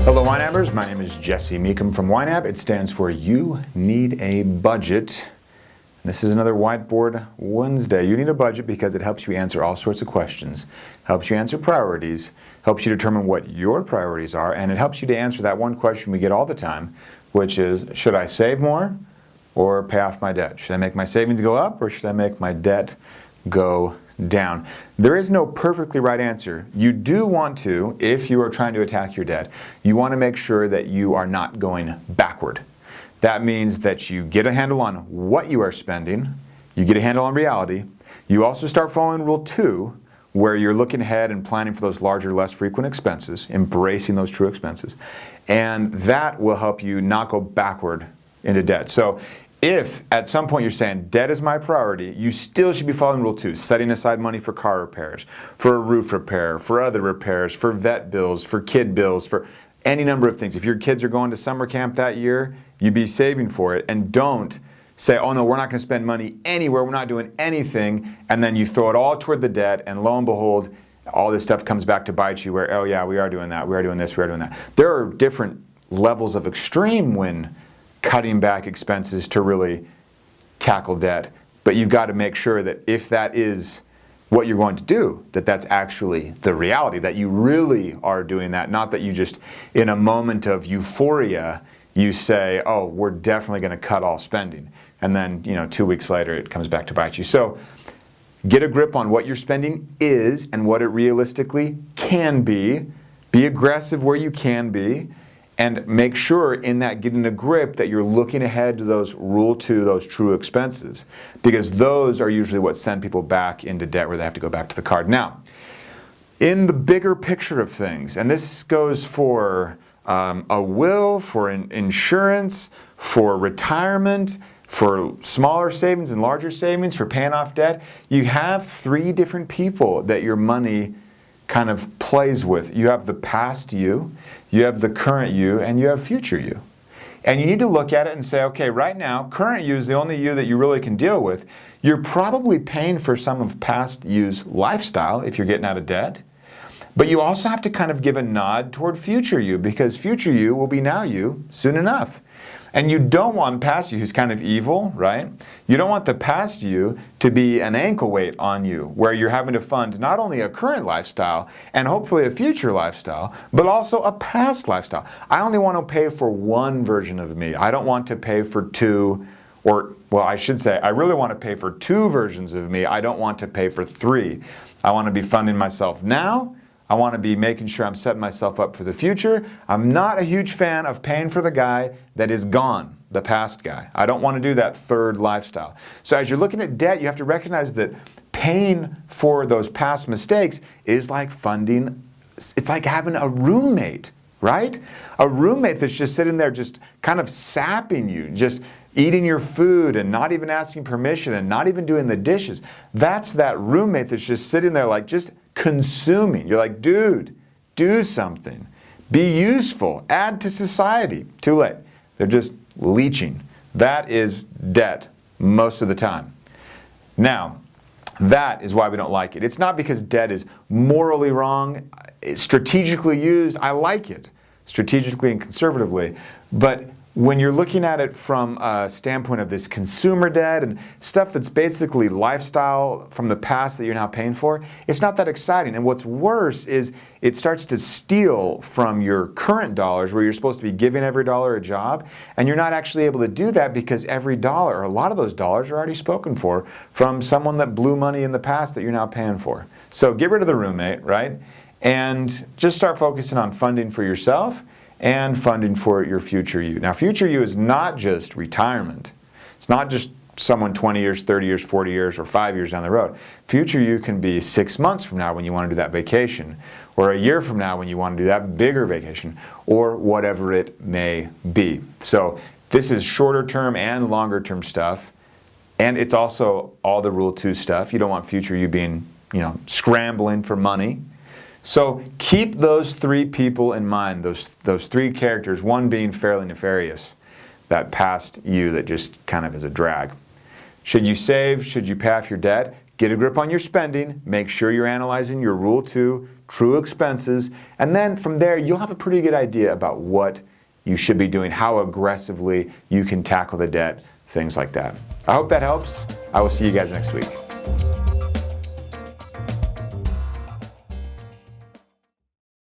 Hello YNABers, my name is Jesse Meekum from YNAB. It stands for You Need a Budget. This is another Whiteboard Wednesday. You need a budget because it helps you answer all sorts of questions, helps you answer priorities, helps you determine what your priorities are, and it helps you to answer that one question we get all the time, which is, should I save more or pay off my debt? Should I make my savings go up or should I make my debt go down? There is no perfectly right answer. You do want to, if you are trying to attack your debt, you want to make sure that you are not going backward. That means that you get a handle on what you are spending, you get a handle on reality, you also start following Rule 2, where you're looking ahead and planning for those larger, less frequent expenses, embracing those true expenses, and that will help you not go backward into debt. So if at some point you're saying debt is my priority, you still should be following Rule 2, setting aside money for car repairs, for a roof repair, for other repairs, for vet bills, for kid bills, for any number of things. If your kids are going to summer camp that year, you be saving for it, and don't say, oh no, we're not going to spend money anywhere, we're not doing anything, and then you throw it all toward the debt, and lo and behold, all this stuff comes back to bite you where, oh yeah, we are doing that, we are doing this, we are doing that. There are different levels of extreme when cutting back expenses to really tackle debt, but you've got to make sure that if that is what you're going to do, that that's actually the reality, that you really are doing that, not that you just, in a moment of euphoria, you say, oh, we're definitely going to cut all spending. And then, 2 weeks later, it comes back to bite you. So get a grip on what your spending is and what it realistically can be. Be aggressive where you can be. And make sure in that getting a grip that you're looking ahead to those Rule 2, those true expenses. Because those are usually what send people back into debt where they have to go back to the card. Now, in the bigger picture of things, and this goes for a will, for insurance, for retirement, for smaller savings and larger savings, for paying off debt, you have 3 different people that your money kind of plays with. You have the past you have the current you, and you have future you. And you need to look at it and say, okay, right now, current you is the only you that you really can deal with. You're probably paying for some of past you's lifestyle if you're getting out of debt. But you also have to kind of give a nod toward future you, because future you will be now you soon enough. And you don't want past you who's kind of evil, right? You don't want the past you to be an ankle weight on you, where you're having to fund not only a current lifestyle and hopefully a future lifestyle, but also a past lifestyle. I only want to pay for one version of me. I don't want to pay for 2, or, well, I should say, I really want to pay for 2 versions of me. I don't want to pay for 3. I want to be funding myself now. I want to be making sure I'm setting myself up for the future. I'm not a huge fan of paying for the guy that is gone, the past guy. I don't want to do that third lifestyle. So as you're looking at debt, you have to recognize that paying for those past mistakes is like funding, it's like having a roommate, right? A roommate that's just sitting there just kind of sapping you, just eating your food and not even asking permission and not even doing the dishes. That's that roommate that's just sitting there like just consuming. You're like, dude, do something. Be useful. Add to society. Too late. They're just leeching. That is debt most of the time. Now, that is why we don't like it. It's not because debt is morally wrong. It's strategically used, I like it. Strategically and conservatively. But when you're looking at it from a standpoint of this consumer debt and stuff that's basically lifestyle from the past that you're now paying for, it's not that exciting. And what's worse is it starts to steal from your current dollars, where you're supposed to be giving every dollar a job, and you're not actually able to do that because every dollar, or a lot of those dollars, are already spoken for from someone that blew money in the past that you're now paying for. So get rid of the roommate, right? And just start focusing on funding for yourself and funding for your future you. Now, future you is not just retirement. It's not just someone 20 years, 30 years, 40 years, or 5 years down the road. Future you can be 6 months from now when you want to do that vacation, or a year from now when you want to do that bigger vacation, or whatever it may be. So this is shorter term and longer term stuff, and it's also all the Rule 2 stuff. You don't want future you being, scrambling for money. So keep those 3 people in mind, those 3 characters, one being fairly nefarious, that past you that just kind of is a drag. Should you save? Should you pay off your debt? get a grip on your spending, make sure you're analyzing your Rule 2, true expenses, and then from there you'll have a pretty good idea about what you should be doing, how aggressively you can tackle the debt, things like that. I hope that helps. I will see you guys next week.